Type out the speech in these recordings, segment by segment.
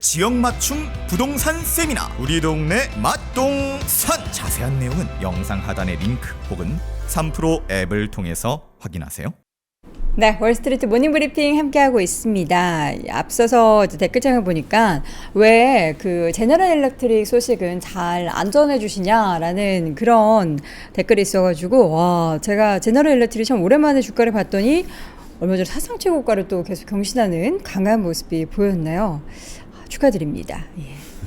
지역 맞춤 부동산 세미나 우리 동네 맛동산 자세한 내용은 영상 하단의 링크 혹은 3프로 앱을 통해서 확인하세요. 네, 월스트리트 모닝브리핑 함께하고 있습니다. 앞서서 댓글창을 보니까 왜 그 제너럴 일렉트릭 소식은 잘 안 전해주시냐라는 그런 댓글이 있어가지고 와, 제가 제너럴 일렉트릭 참 오랜만에 주가를 봤더니 얼마 전에 사상 최고가를 또 계속 경신하는 강한 모습이 보였나요? 축하드립니다. 예.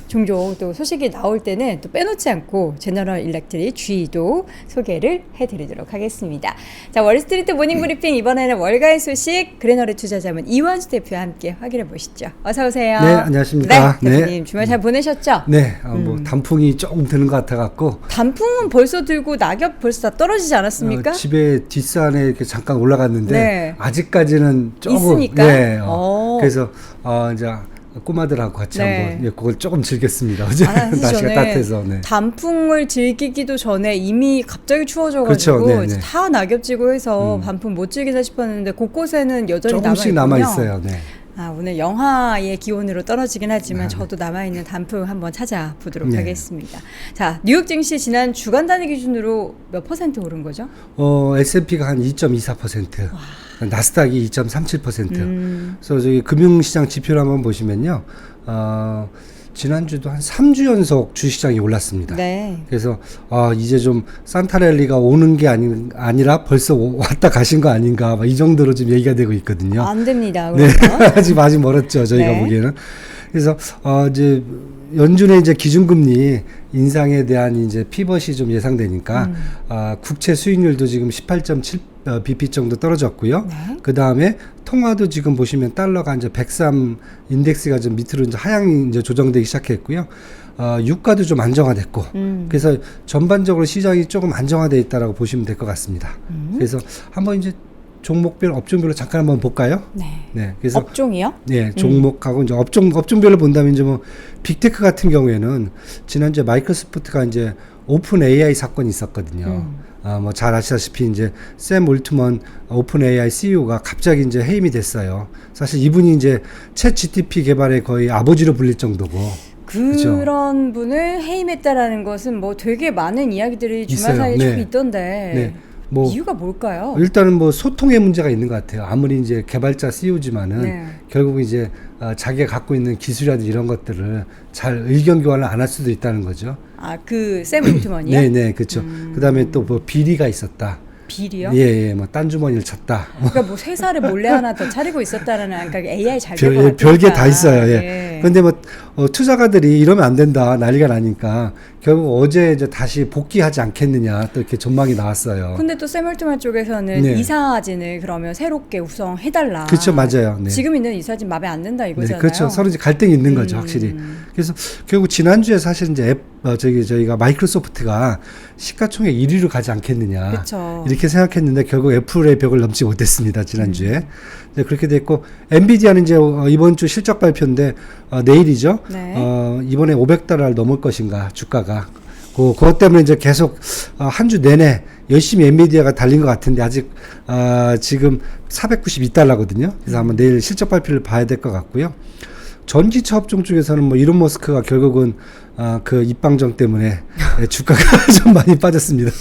종종 또 소식이 나올 때는 또 빼놓지 않고 제너럴 일렉트릭 G도 소개를 해드리도록 하겠습니다. 자, 월스트리트 모닝브리핑 이번에는 월가의 소식 그레너리 투자자문 이완수 대표와 함께 확인해 보시죠. 어서 오세요. 네, 안녕하십니까. 네, 대표님 주말 잘 보내셨죠? 네, 뭐 단풍이 조금 드는 것 같아갖고. 단풍은 벌써 들고 낙엽 벌써 다 떨어지지 않았습니까? 집에 뒷산에 이렇게 잠깐 올라갔는데 네. 아직까지는 조금 있으니까. 네, 그래서 이제 꼬마들하고 같이 네. 한번 그걸 조금 즐겼습니다. 어제 날씨가 저는 따뜻해서. 네. 단풍을 즐기기도 전에 이미 갑자기 추워져가지고 그렇죠. 네, 네. 다 낙엽지고 해서 단풍 못 즐기나 싶었는데 곳곳에는 여전히 조금씩 남아 있어요. 네. 오늘 영하의 기온으로 떨어지긴 하지만 저도 남아있는 단풍 한번 찾아보도록 네. 하겠습니다. 자, 뉴욕 증시 지난 주간 단위 기준으로 몇 퍼센트 오른 거죠? S&P가 한 2.24%, 나스닥이 2.37%. 그래서 저기 금융시장 지표를 한번 보시면요, 지난주도 한 3주 연속 주시장이 올랐습니다. 네. 그래서 이제 좀 산타랠리가 오는 게 아니라 벌써 왔다 가신 거 아닌가 이 정도로 지금 얘기가 되고 있거든요. 안 됩니다. 네. 아직 멀었죠. 저희가 네. 보기에는. 그래서 이제 연준의 이제 기준금리 인상에 대한 이제 피벗이 좀 예상되니까 국채 수익률도 지금 18.7 bp 정도 떨어졌고요. 네. 그 다음에 통화도 지금 보시면 달러가 이제 103 인덱스가 좀 밑으로 이제 하향 이제 조정되기 시작했고요. 유가도 좀 안정화됐고, 그래서 전반적으로 시장이 조금 안정화되어 있다라고 보시면 될 것 같습니다. 그래서 한번 이제 종목별, 업종별로 잠깐 한번 볼까요? 네. 네. 그래서 업종이요? 네, 종목하고 이제 업종별로 본다면 이제 뭐 빅테크 같은 경우에는 지난주에 마이크로소프트가 이제 오픈 AI 사건이 있었거든요. 뭐 잘 아시다시피 이제 샘 올트먼 오픈 AI CEO가 갑자기 이제 해임이 됐어요. 사실 이분이 이제 챗 GTP 개발의 거의 아버지로 불릴 정도고. 그런 그렇죠? 분을 해임했다라는 것은 뭐 되게 많은 이야기들이 주말 있어요. 사이에 네. 좀 있던데 네. 뭐 이유가 뭘까요? 일단은 뭐 소통의 문제가 있는 것 같아요. 아무리 이제 개발자 CEO지만은 네. 결국 이제 자기가 갖고 있는 기술이라든지 이런 것들을 잘 의견 교환을 안 할 수도 있다는 거죠. 그 샘 올트먼이요? 네, 그렇죠. 그다음에 또 뭐 비리가 있었다. 비리요? 예, 뭐 딴 주머니를 찼다. 그러니까 뭐 회사를 몰래 하나 더 차리고 있었다라는 그러니까 AI 잘 될 것 같아요. 별게 다 있어요. 예. 그런데 뭐 투자가들이 이러면 안 된다 난리가 나니까 결국 어제 이제 다시 복귀하지 않겠느냐 또 이렇게 전망이 나왔어요. 근데 또 샘 올트먼 쪽에서는 네. 이사진을 그러면 새롭게 구성해달라. 그렇죠, 맞아요. 네. 지금 있는 이사진 마음에 안 든다 이거잖아요. 네, 그렇죠. 서로 이제 갈등이 있는 거죠, 확실히. 그래서 결국 지난주에 사실 이제 저희가 마이크로소프트가 시가총액 1위로 가지 않겠느냐. 그쵸. 이렇게 생각했는데 결국 애플의 벽을 넘지 못했습니다, 지난주에. 네, 그렇게 됐고, 엔비디아는 이제 이번 주 실적 발표인데, 내일이죠. 네. 이번에 $500을 넘을 것인가, 주가가. 그것 때문에 이제 계속 한 주 내내 열심히 엔비디아가 달린 것 같은데 아직 지금 $492거든요. 그래서 한번 내일 실적 발표를 봐야 될 것 같고요. 전기차 업종 쪽에서는 뭐 이론 머스크가 결국은 그 입방정 때문에 주가가 좀 많이 빠졌습니다.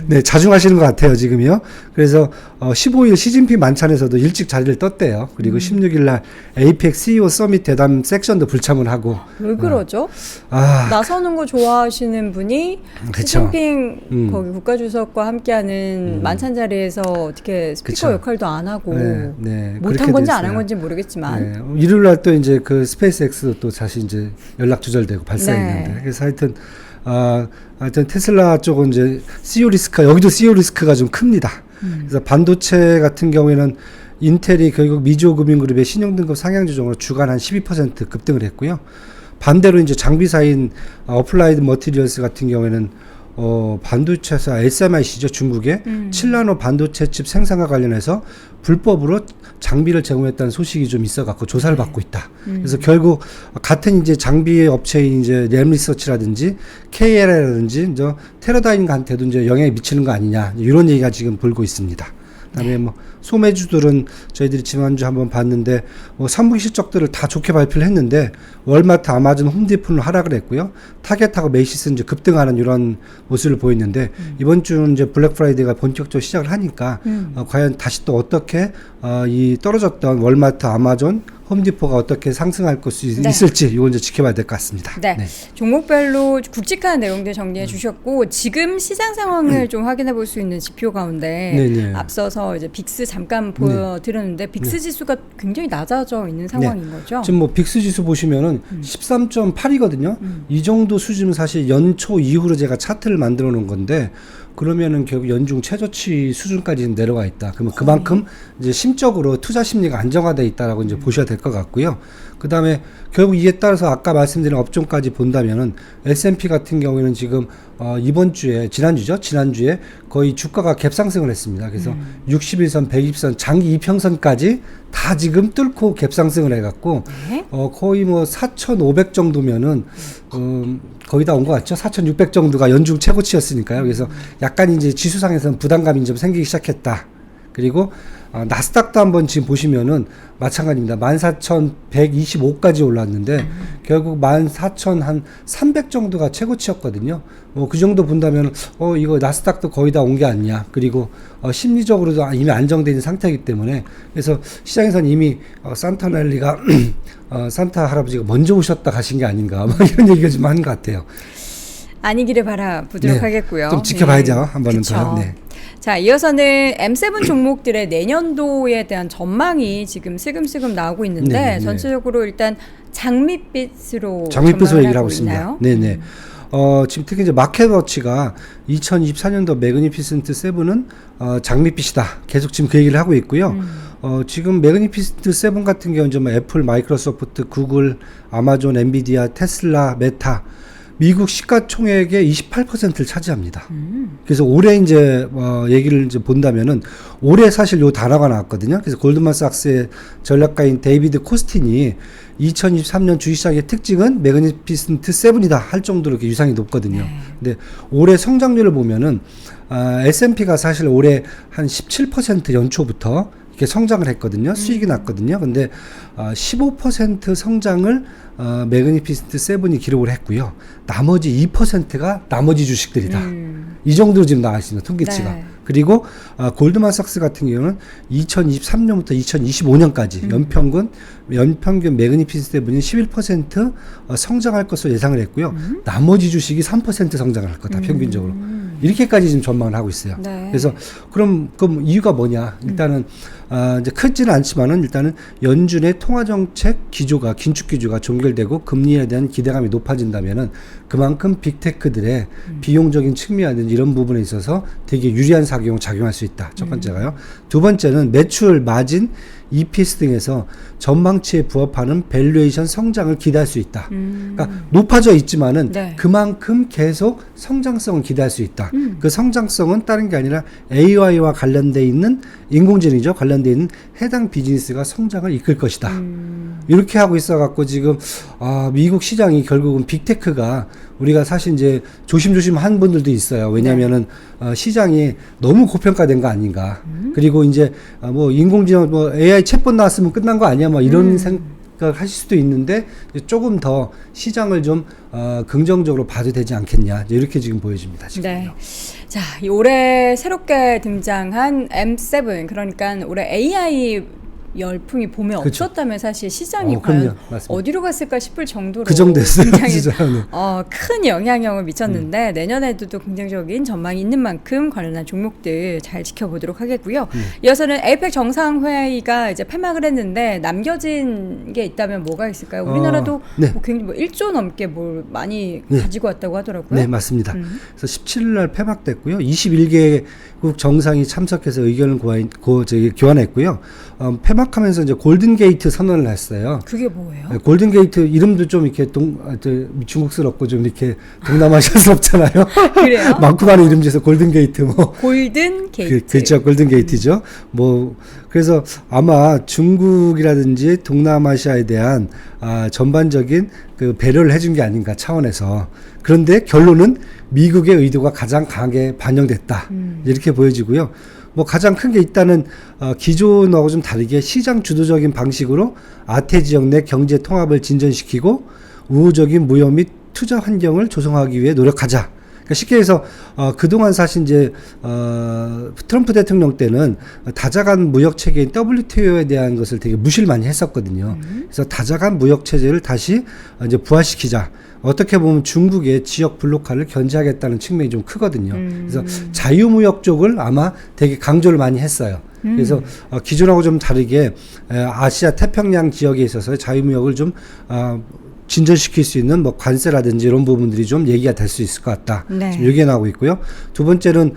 네, 자중하시는 것 같아요, 지금요. 그래서 15일 시진핑 만찬에서도 일찍 자리를 떴대요. 그리고 16일 날 에이펙 CEO 서밋 대담 섹션도 불참을 하고. 왜 그러죠? 나서는 거 좋아하시는 분이 그쵸. 시진핑 거기 국가주석과 함께하는 만찬 자리에서 어떻게 스피커 그쵸. 역할도 안 하고 네, 못한 그렇게 건지 안 됐어요. 한 건지 모르겠지만 네, 일요일 날 또 이제 그 스페이스X도 또 다시 이제 연락 두절되고 발사했는데. 네. 그래서 하여튼 테슬라 쪽은 이제 CEO 리스크가 여기도 CEO 리스크가 좀 큽니다. 그래서 반도체 같은 경우에는 인텔이 결국 미주호금융그룹의 신용등급 상향 조정으로 주간 한 12% 급등을 했고요. 반대로 이제 장비사인 어플라이드 머티리얼스 같은 경우에는 반도체사 SMIC죠, 중국의 7나노 반도체 칩 생산과 관련해서 불법으로 장비를 제공했다는 소식이 좀 있어갖고 조사를 받고 있다. 그래서 결국 같은 이제 장비 업체인 이제 램리서치라든지 KL라든지 이제 테라다임한테도 이제 영향이 미치는 거 아니냐 이런 얘기가 지금 불고 있습니다. 그다음에 뭐 소매주들은 저희들이 지난주 한번 봤는데 뭐 3분기 실적들을 다 좋게 발표를 했는데 월마트, 아마존, 홈디포는 하락을 했고요. 타겟하고 메이시스는 이제 급등하는 이런 모습을 보였는데 이번 주는 이제 블랙 프라이데이가 본격적으로 시작을 하니까 과연 다시 또 어떻게 이 떨어졌던 월마트, 아마존, 홈디포가 어떻게 상승할 수 있을지 이건 이제 지켜봐야 될 것 같습니다. 네. 종목별로 굵직한 내용들 정리해 주셨고 지금 시장 상황을 좀 확인해 볼 수 있는 지표 가운데 앞서서 이제 빅스 잠깐 보여드렸는데 빅스 지수가 굉장히 낮아져 있는 상황인 거죠. 지금 뭐 빅스 지수 보시면은 13.8이거든요. 이 정도 수준은 사실 연초 이후로 제가 차트를 만들어 놓은 건데 그러면은 결국 연중 최저치 수준까지 내려와 있다. 그러면 그만큼 이제 심적으로 투자 심리가 안정화돼 있다라고 이제 보셔야 될 것 같고요. 그 다음에 결국 이에 따라서 아까 말씀드린 업종까지 본다면은 S&P 같은 경우에는 지금 이번 주에 지난주에 거의 주가가 갭상승을 했습니다. 그래서 61선, 120선, 장기 이평선까지 다 지금 뚫고 갭상승을 해갖고 거의 뭐 4,500 정도면은 거의 다 온 것 같죠. 4,600 정도가 연중 최고치였으니까요. 그래서 약간 이제 지수상에서는 부담감이 좀 생기기 시작했다. 그리고 나스닥도 한번 지금 보시면은 마찬가지입니다. 14,125까지 올랐는데 결국 14,300 정도가 최고치였거든요. 그 정도 본다면 이거 나스닥도 거의 다 온 게 아니냐. 그리고 심리적으로도 이미 안정되어 있는 상태이기 때문에 그래서 시장에서는 이미 산타넬리가 산타 할아버지가 먼저 오셨다 가신 게 아닌가 이런 얘기가 좀 하는 것 같아요. 아니기를 바라보도록 하겠고요. 좀 지켜봐야죠. 한 번은 더. 네. 자, 이어서는 M7 종목들의 내년도에 대한 전망이 지금 슬금슬금 나오고 있는데 전체적으로 일단 장밋빛으로 얘기를 하고 있습니다. 네네. 지금 특히 이제 마켓워치가 2024년도 매그니피센트 7은 장밋빛이다. 계속 지금 그 얘기를 하고 있고요. 지금 매그니피센트 7 같은 경우는 좀 애플, 마이크로소프트, 구글, 아마존, 엔비디아, 테슬라, 메타 미국 시가총액의 28%를 차지합니다. 그래서 올해 이제 얘기를 이제 본다면은 올해 사실 요 단어가 나왔거든요. 그래서 골드만삭스의 전략가인 데이비드 코스틴이 2023년 주식시장의 특징은 매그니피센트 7이다 할 정도로 이렇게 유상이 높거든요. 근데 올해 성장률을 보면은 S&P가 사실 올해 한 17% 연초부터 이렇게 성장을 했거든요. 수익이 났거든요. 근데 15% 성장을 매그니피센트 7이 기록을 했고요. 나머지 2%가 나머지 주식들이다. 이 정도로 지금 나와 있습니다. 통계치가. 그리고 골드만삭스 같은 경우는 2023년부터 2025년까지 연평균 매그니피센트 7이 11% 성장할 것으로 예상을 했고요. 나머지 주식이 3% 성장을 할 거다. 평균적으로. 이렇게까지 지금 전망을 하고 있어요. 그래서 그럼 이유가 뭐냐? 일단은 이제 크지는 않지만은 일단은 연준의 통화정책 기조가 긴축 기조가 종결되고 금리에 대한 기대감이 높아진다면은 그만큼 빅테크들의 비용적인 측면이라든지 이런 부분에 있어서 되게 유리한 작용할 수 있다. 첫 번째가요. 두 번째는 매출, 마진, EPS 등에서 전망치에 부합하는 밸류에이션 성장을 기대할 수 있다. 그러니까 높아져 있지만은 그만큼 계속 성장성을 기대할 수 있다. 그 성장성은 다른 게 아니라 AI와 관련돼 있는 인공지능이죠. 관련돼 있는 해당 비즈니스가 성장을 이끌 것이다. 이렇게 하고 있어갖고 지금 미국 시장이 결국은 빅테크가 우리가 사실 이제 조심조심 한 분들도 있어요. 왜냐하면은 시장이 너무 고평가된 거 아닌가. 그리고 이제 뭐 인공지능 뭐 AI 챗봇 나왔으면 끝난 거 아니야? 뭐 이런 생각하실 수도 있는데 조금 더 시장을 좀 긍정적으로 봐도 되지 않겠냐. 이렇게 지금 보여집니다. 지금요. 자, 올해 새롭게 등장한 M7 그러니까 올해 AI 열풍이 봄에 없었다면 사실 시장이 과연 어디로 갔을까 싶을 정도로 그 정도 했어요. 굉장히 큰 영향력을 미쳤는데 내년에도 또 긍정적인 전망이 있는 만큼 관련한 종목들 잘 지켜보도록 하겠고요. 이어서는 에이펙 정상회의가 이제 폐막을 했는데 남겨진 게 있다면 뭐가 있을까요? 우리나라도 뭐 굉장히 1조 넘게 뭘 많이 가지고 왔다고 하더라고요. 네, 맞습니다. 그래서 17일 날 폐막됐고요. 21개국 정상이 참석해서 의견을 교환했고요. 폐막하면서 이제 골든게이트 선언을 했어요. 그게 뭐예요? 네, 골든게이트 이름도 좀 이렇게 중국스럽고 좀 이렇게 동남아시아스럽잖아요. 그래요? 많고 많은 이름 중에서 골든게이트 뭐. 골든게이트. 그렇죠. 골든게이트죠. 뭐 그래서 아마 중국이라든지 동남아시아에 대한 전반적인 그 배려를 해준 게 아닌가 차원에서. 그런데 결론은 미국의 의도가 가장 강하게 반영됐다. 이렇게 보여지고요. 뭐 가장 큰 게 일단은 기존하고 좀 다르게 시장 주도적인 방식으로 아태 지역 내 경제 통합을 진전시키고 우호적인 무역 및 투자 환경을 조성하기 위해 노력하자. 그러니까 쉽게 해서 그동안 사실 이제 트럼프 대통령 때는 다자간 무역 체계인 WTO에 대한 것을 되게 무시를 많이 했었거든요. 그래서 다자간 무역 체제를 다시 이제 부활시키자. 어떻게 보면 중국의 지역 블록화를 견제하겠다는 측면이 좀 크거든요. 그래서 자유무역 쪽을 아마 되게 강조를 많이 했어요. 그래서 기존하고 좀 다르게 아시아 태평양 지역에 있어서 자유무역을 좀 진전시킬 수 있는 뭐 관세라든지 이런 부분들이 좀 얘기가 될 수 있을 것 같다. 네. 지금 여기에 나오고 있고요. 두 번째는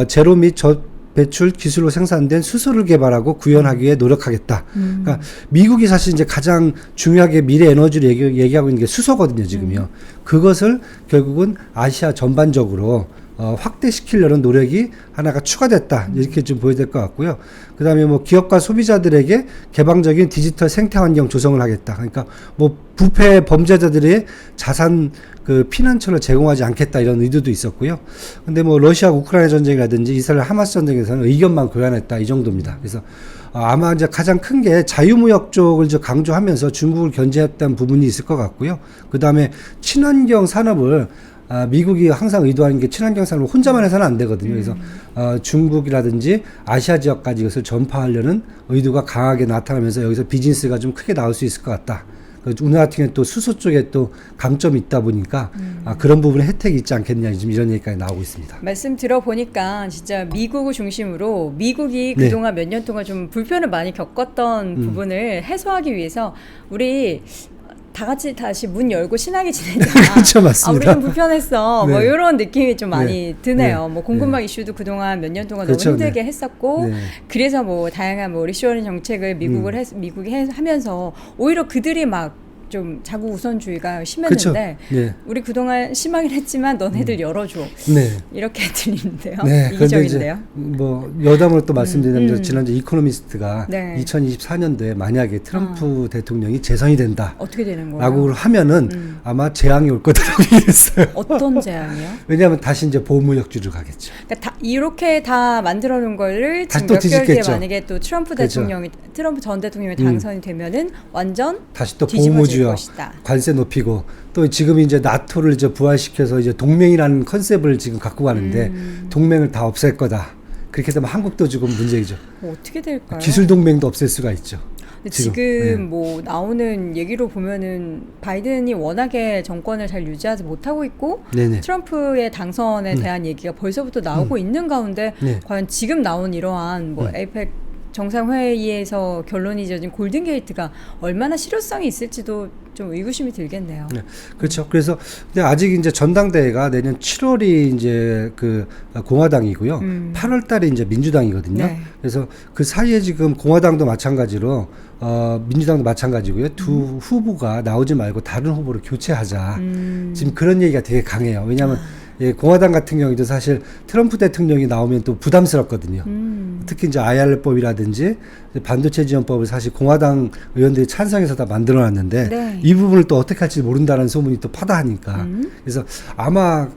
제로 및 저배출 기술로 생산된 수소를 개발하고 구현하기 위해 노력하겠다. 그러니까 미국이 사실 이제 가장 중요하게 미래 에너지를 얘기하고 있는 게 수소거든요, 지금요. 그것을 결국은 아시아 전반적으로 확대시키려는 노력이 하나가 추가됐다. 이렇게 좀 보여야 될 것 같고요. 그 다음에 뭐 기업과 소비자들에게 개방적인 디지털 생태 환경 조성을 하겠다. 그러니까 뭐 부패 범죄자들의 자산 그 피난처를 제공하지 않겠다 이런 의도도 있었고요. 근데 뭐 러시아 우크라이나 전쟁이라든지 이스라엘 하마스 전쟁에서는 의견만 교환했다 이 정도입니다. 그래서 아마 이제 가장 큰 게 자유무역 쪽을 이제 강조하면서 중국을 견제했다는 부분이 있을 것 같고요. 그 다음에 친환경 산업을 미국이 항상 의도하는 게 친환경 산업을 혼자만 해서는 안 되거든요. 그래서 중국이라든지 아시아 지역까지 이것을 전파하려는 의도가 강하게 나타나면서 여기서 비즈니스가 좀 크게 나올 수 있을 것 같다. 우리나라 같은 경우는 또 수소 쪽에 또 강점이 있다 보니까 그런 부분에 혜택이 있지 않겠냐 지금 이런 얘기까지 나오고 있습니다. 말씀 들어보니까 진짜 미국을 중심으로 미국이 그동안 몇 년 동안 좀 불편을 많이 겪었던 부분을 해소하기 위해서 우리 다 같이 다시 문 열고 친하게 지내자. 그렇죠, 맞습니다. 우리 좀 불편했어. 네. 뭐 이런 느낌이 좀 많이 드네요. 네. 뭐 공급망 이슈도 그동안 몇 년 동안 그렇죠, 너무 힘들게 했었고, 네. 그래서 뭐 다양한 뭐 리쇼어링 정책을 미국이 하면서 오히려 그들이 막 좀 자국 우선주의가 심했는데 네. 우리 그동안 심하긴 했지만 너네들 열어줘. 네. 이렇게 들리는데요. 네, 이기적인데요. 뭐 여담으로 또 말씀드리면 지난주 이코노미스트가 네. 2024년도에 만약에 트럼프 대통령이 재선이 된다. 어떻게 되는 거예요? 라고 하면은 아마 재앙이 올 거다라고 얘기했어요. 어떤 재앙이요? 왜냐하면 다시 이제 보호무역주로 가겠죠. 그러니까 이렇게 다 만들어 놓은 거를 다시 지금 또 몇 개월 뒤에 뒤집겠죠. 만약에 또 트럼프 그렇죠. 트럼프 전 대통령이 당선이 되면은 완전 다시 또 뒤집어질 보호무주역 것이다. 관세 높이고 또 지금 이제 나토를 이제 부활시켜서 이제 동맹이라는 컨셉을 지금 갖고 가는데 동맹을 다 없앨 거다. 그렇게 되면 한국도 지금 문제이죠. 어떻게 될까요? 기술 동맹도 없앨 수가 있죠. 근데 지금 뭐 나오는 얘기로 보면은 바이든이 워낙에 정권을 잘 유지하지 못하고 있고 네네. 트럼프의 당선에 대한 얘기가 벌써부터 나오고 있는 가운데 네. 과연 지금 나온 이러한 뭐 에이펙 정상회의에서 결론이 져진 골든게이트가 얼마나 실효성이 있을지도 좀 의구심이 들겠네요. 네, 그렇죠. 그래서 근데 아직 이제 전당대회가 내년 7월이 이제 그 공화당이고요. 8월달에 이제 민주당이거든요. 네. 그래서 그 사이에 지금 공화당도 마찬가지로 민주당도 마찬가지고요. 두 후보가 나오지 말고 다른 후보로 교체하자. 지금 그런 얘기가 되게 강해요. 왜냐하면 예, 공화당 같은 경우도 사실 트럼프 대통령이 나오면 또 부담스럽거든요. 특히 이제 IR법이라든지 반도체 지원법을 사실 공화당 의원들이 찬성해서 다 만들어놨는데 네. 이 부분을 또 어떻게 할지 모른다는 소문이 또 파다하니까 그래서 아마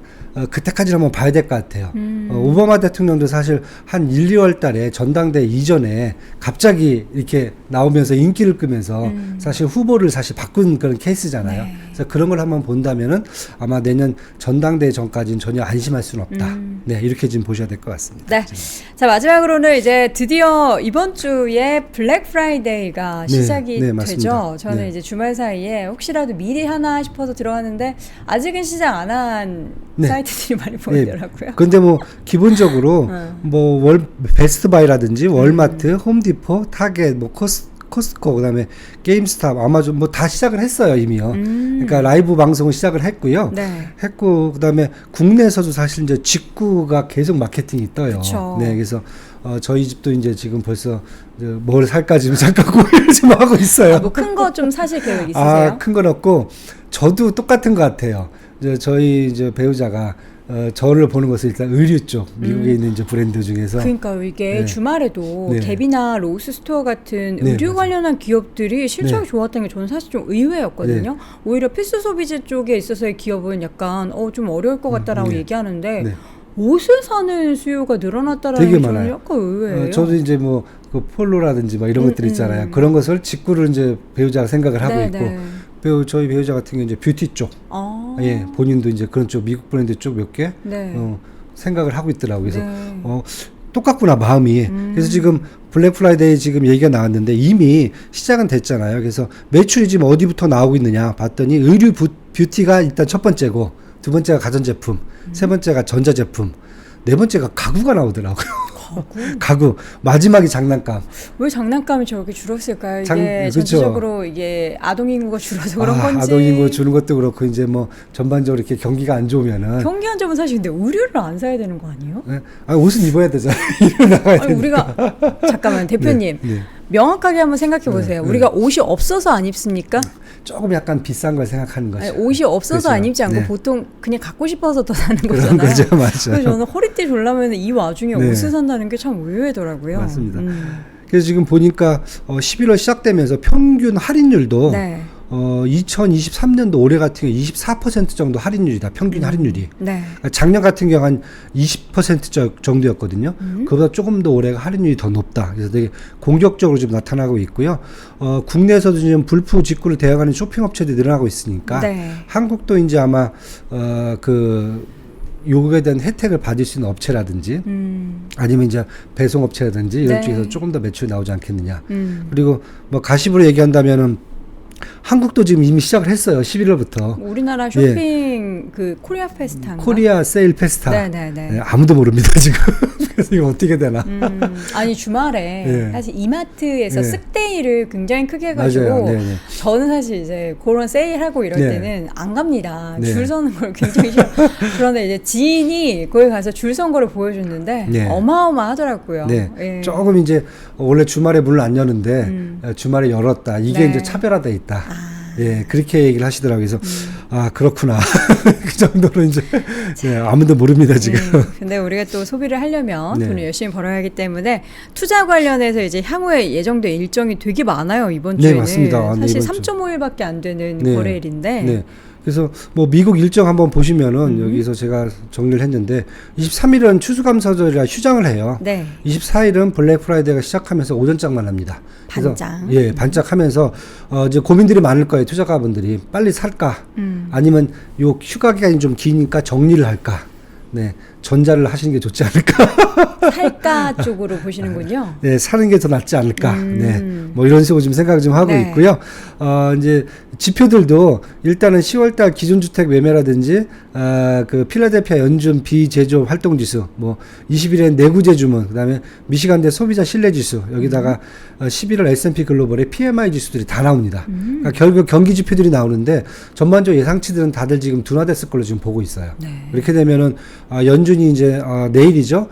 그때까지는 한번 봐야 될 것 같아요. 오바마 대통령도 사실 한 1, 2월 달에 전당대 이전에 갑자기 이렇게 나오면서 인기를 끄면서 사실 후보를 사실 바꾼 그런 케이스잖아요. 네. 그래서 그런 걸 한번 본다면은 아마 내년 전당대 전까지는 전혀 안심할 수는 없다. 네, 이렇게 지금 보셔야 될 것 같습니다. 네. 자, 마지막으로는 이제 드디어 이번 주에 블랙 프라이데이가 네, 시작이 네, 맞습니다. 되죠. 저는 네. 이제 주말 사이에 혹시라도 미리 하나 싶어서 들어왔는데 아직은 시작 안 한 네. 사이트들이 많이 보이더라고요. 근데 뭐 기본적으로 뭐 베스트바이라든지 월마트, 홈디포, 타겟, 뭐 코스트코, 그다음에 게임스탑, 아마존 뭐 다 시작을 했어요 이미요. 그러니까 라이브 방송을 시작을 했고요. 네. 했고 그다음에 국내에서도 사실 이제 직구가 계속 마케팅이 떠요. 그쵸. 네, 그래서 저희 집도 이제 지금 벌써 이제 뭘 살까 지금 잠깐 고민을 좀 하고 있어요. 뭐 큰 거 좀 사실 계획 있으세요? 큰 건 없고 저도 똑같은 것 같아요. 저희 이제 배우자가 저를 보는 것은 일단 의류 쪽 미국에 있는 이제 브랜드 중에서 그러니까 이게 네. 주말에도 네. 갭이나 로스 스토어 같은 네, 의류 맞아요. 관련한 기업들이 실적이 네. 좋았던 게 저는 사실 좀 의외였거든요. 네. 오히려 필수 소비재 쪽에 있어서의 기업은 약간 좀 어려울 것 같다라고 네. 얘기하는데 네. 옷을 사는 수요가 늘어났다라는 되게 게 저는 많아요. 약간 의외예요. 저도 이제 뭐 그 폴로라든지 막 이런 것들 있잖아요. 그런 것을 직구를 이제 배우자가 생각을 하고 네, 있고 네. 저희 배우자 같은 경우 이제 뷰티 쪽, 아. 예, 본인도 이제 그런 쪽 미국 브랜드 쪽 몇 개 네. 생각을 하고 있더라고요. 그래서 네. 똑같구나 마음이. 그래서 지금 블랙 프라이데이 지금 얘기가 나왔는데 이미 시작은 됐잖아요. 그래서 매출이 지금 어디부터 나오고 있느냐 봤더니 의류 뷰티가 일단 첫 번째고, 두 번째가 가전제품, 세 번째가 전자제품, 네 번째가 가구가 나오더라고요. 가구. 마지막이 장난감. 왜 장난감이 저렇게 줄었을까요? 이게 그렇죠. 전체적으로 이게 아동 인구가 줄어서 그런 건지. 아동 인구 주는 것도 그렇고 이제 뭐 전반적으로 이렇게 경기가 안 좋으면은. 경기 한 점은 사실 근데 의류를 안 사야 되는 거 아니에요? 네? 옷은 입어야 되잖아요. 입어 나가야 아니, 되니까. 우리가 잠깐만 대표님 네, 네. 명확하게 한번 생각해 보세요. 네. 우리가 옷이 없어서 안 입습니까? 조금 약간 비싼 걸 생각하는 거죠. 아니, 옷이 없어서 그렇죠. 안 입지 않고 네. 보통 그냥 갖고 싶어서 더 사는 그런 거잖아요. 거죠, 맞아요. 그래서 저는 허리띠 졸라면 이 와중에 네. 옷을 산다는 게 참 의외더라고요. 맞습니다. 그래서 지금 보니까 11월 시작되면서 평균 할인율도 네. 2023년도 올해 같은 경우 24% 정도 할인율이다. 평균 할인율이. 네. 작년 같은 경우 한 20% 정도였거든요. 그보다 조금 더 올해가 할인율이 더 높다. 그래서 되게 공격적으로 지금 나타나고 있고요. 국내에서도 지금 불프 직구를 대응하는 쇼핑업체들이 늘어나고 있으니까 네. 한국도 이제 아마 요거에 대한 혜택을 받을 수 있는 업체라든지 아니면 이제 배송업체라든지 이런 네. 쪽에서 조금 더 매출이 나오지 않겠느냐. 그리고 뭐 가십으로 얘기한다면은 한국도 지금 이미 시작을 했어요. 11월부터. 우리나라 쇼핑 그 코리아 페스타인가? 코리아 세일 페스타. 네네네. 네, 아무도 모릅니다 지금. 그래서 이거 어떻게 되나. 아니 주말에 네. 사실 이마트에서 네. 쓱데이를 굉장히 크게 해가지고 맞아요. 네, 네. 저는 사실 이제 그런 세일하고 이럴 네. 때는 안 갑니다. 네. 줄 서는 걸 굉장히 싫어. 그런데 이제 지인이 거기 가서 줄 선 거를 보여줬는데 네. 어마어마하더라고요. 네. 예. 조금 이제 원래 주말에 문을 안 여는데 주말에 열었다. 이게 네. 이제 차별화돼 있다. 예, 그렇게 얘기를 하시더라고요. 그래서 그렇구나. 그 정도로 이제 예, 아무도 모릅니다 지금. 근데 우리가 또 소비를 하려면 네. 돈을 열심히 벌어야 하기 때문에 투자 관련해서 이제 향후에 예정된 일정이 되게 많아요 이번 네, 주에는. 맞습니다. 네, 사실 이번 주. 3.5일밖에 안 되는 네. 거래일인데. 네. 그래서 뭐 미국 일정 한번 보시면은 여기서 제가 정리를 했는데 23일은 추수감사절이라 휴장을 해요. 네. 24일은 블랙 프라이데이가 시작하면서 오전장만 합니다. 그래서 반짝. 예, 반짝하면서 이제 고민들이 많을 거예요. 투자가분들이 빨리 살까? 아니면 요 휴가 기간이 좀 기니까 정리를 할까? 네. 전자를 하시는 게 좋지 않을까? 살가 쪽으로 보시는군요. 네, 사는 게 더 낫지 않을까. 네. 뭐 이런 식으로 좀 생각을 좀 하고 네. 있고요. 이제 지표들도 일단은 10월달 기존주택 매매라든지, 그 필라델피아 연준 비제조업 활동지수, 뭐 20일엔 내구재 주문, 그 다음에 미시간대 소비자 신뢰지수, 여기다가 11월 S&P 글로벌의 PMI 지수들이 다 나옵니다. 그러니까 결국 경기 지표들이 나오는데 전반적으로 예상치들은 다들 지금 둔화됐을 걸로 지금 보고 있어요. 네. 그렇게 되면은 연준이 이제 내일이죠.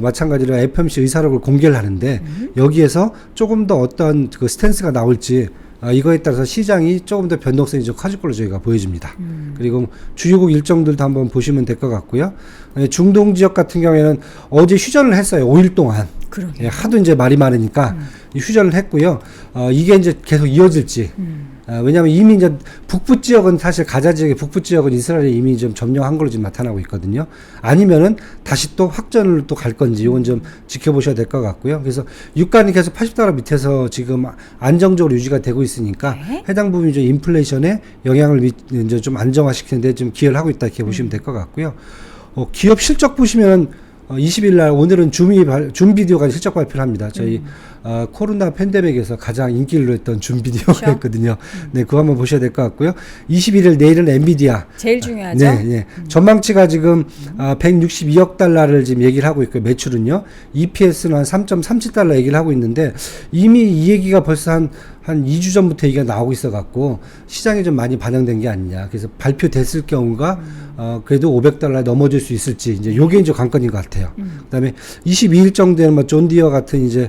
마찬가지로 FOMC 의사록을 공개를 하는데 여기에서 조금 더 어떤 그 스탠스가 나올지 이거에 따라서 시장이 조금 더 변동성이 좀 커질 걸로 저희가 보여집니다. 그리고 주요국 일정들도 한번 보시면 될 것 같고요. 중동 지역 같은 경우에는 어제 휴전을 했어요. 5일 동안. 그러게요. 예, 하도 이제 말이 많으니까 휴전을 했고요. 이게 이제 계속 이어질지. 왜냐하면 이미 이제 북부 지역은 사실 가자 지역의 북부 지역은 이스라엘이 이미 좀 점령한 걸로 지금 나타나고 있거든요. 아니면은 다시 또 확전을 또 갈 건지 이건 좀 지켜보셔야 될 것 같고요. 그래서 유가는 계속 80달러 밑에서 지금 안정적으로 유지가 되고 있으니까 네. 해당 부분이 좀 인플레이션에 영향을 이제 좀 안정화시키는데 좀 기여를 하고 있다 이렇게 보시면 될 것 같고요. 기업 실적 보시면 20일 날 오늘은 줌 비디오가 실적 발표를 합니다. 저희 코로나 팬데믹에서 가장 인기를 누렸던 줌 비디오가 그렇죠? 있거든요. 네, 그거 한번 보셔야 될 것 같고요. 21일 내일은 엔비디아. 제일 중요하죠. 네, 네. 전망치가 지금 162억 달러를 지금 얘기를 하고 있고요. 매출은요. EPS는 한 3.37달러 얘기를 하고 있는데 이미 이 얘기가 벌써 한 2주 전부터 얘기가 나오고 있어 갖고 시장에 좀 많이 반영된 게 아니냐. 그래서 발표됐을 경우가 그래도 500달러에 넘어질 수 있을지 이제 요게 이제 관건인 것 같아요. 그다음에 22일 정도에는 뭐 존디어 같은 이제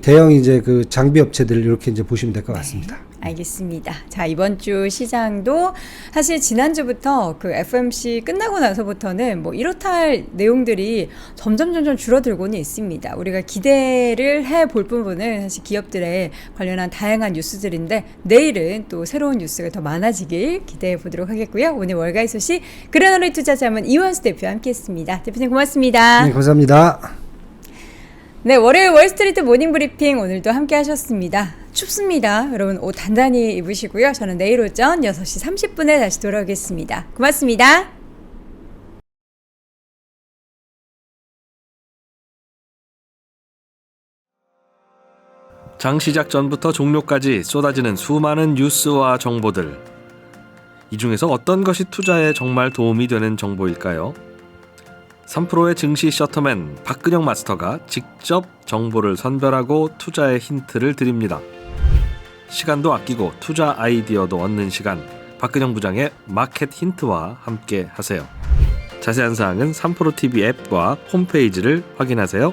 대형 이제 그 장비 업체들 이렇게 이제 보시면 될 것 같습니다. 알겠습니다. 자, 이번 주 시장도 사실 지난주부터 그 FOMC 끝나고 나서부터는 뭐 이렇다 할 내용들이 점점 줄어들고는 있습니다. 우리가 기대를 해볼 부분은 사실 기업들에 관련한 다양한 뉴스들인데 내일은 또 새로운 뉴스가 더 많아지길 기대해 보도록 하겠고요. 오늘 월가의 소식 그레너리 투자자문 이원수 대표와 함께했습니다. 대표님 고맙습니다. 네, 감사합니다. 네, 월요일 월스트리트 모닝브리핑 오늘도 함께 하셨습니다. 춥습니다. 여러분 옷 단단히 입으시고요. 저는 내일 오전 6시 30분에 다시 돌아오겠습니다. 고맙습니다. 장 시작 전부터 종료까지 쏟아지는 수많은 뉴스와 정보들. 이 중에서 어떤 것이 투자에 정말 도움이 되는 정보일까요? 3프로의 증시 셔터맨 박근영 마스터가 직접 정보를 선별하고 투자의 힌트를 드립니다. 시간도 아끼고 투자 아이디어도 얻는 시간, 박근영 부장의 마켓 힌트와 함께 하세요. 자세한 사항은 3프로 TV 앱과 홈페이지를 확인하세요.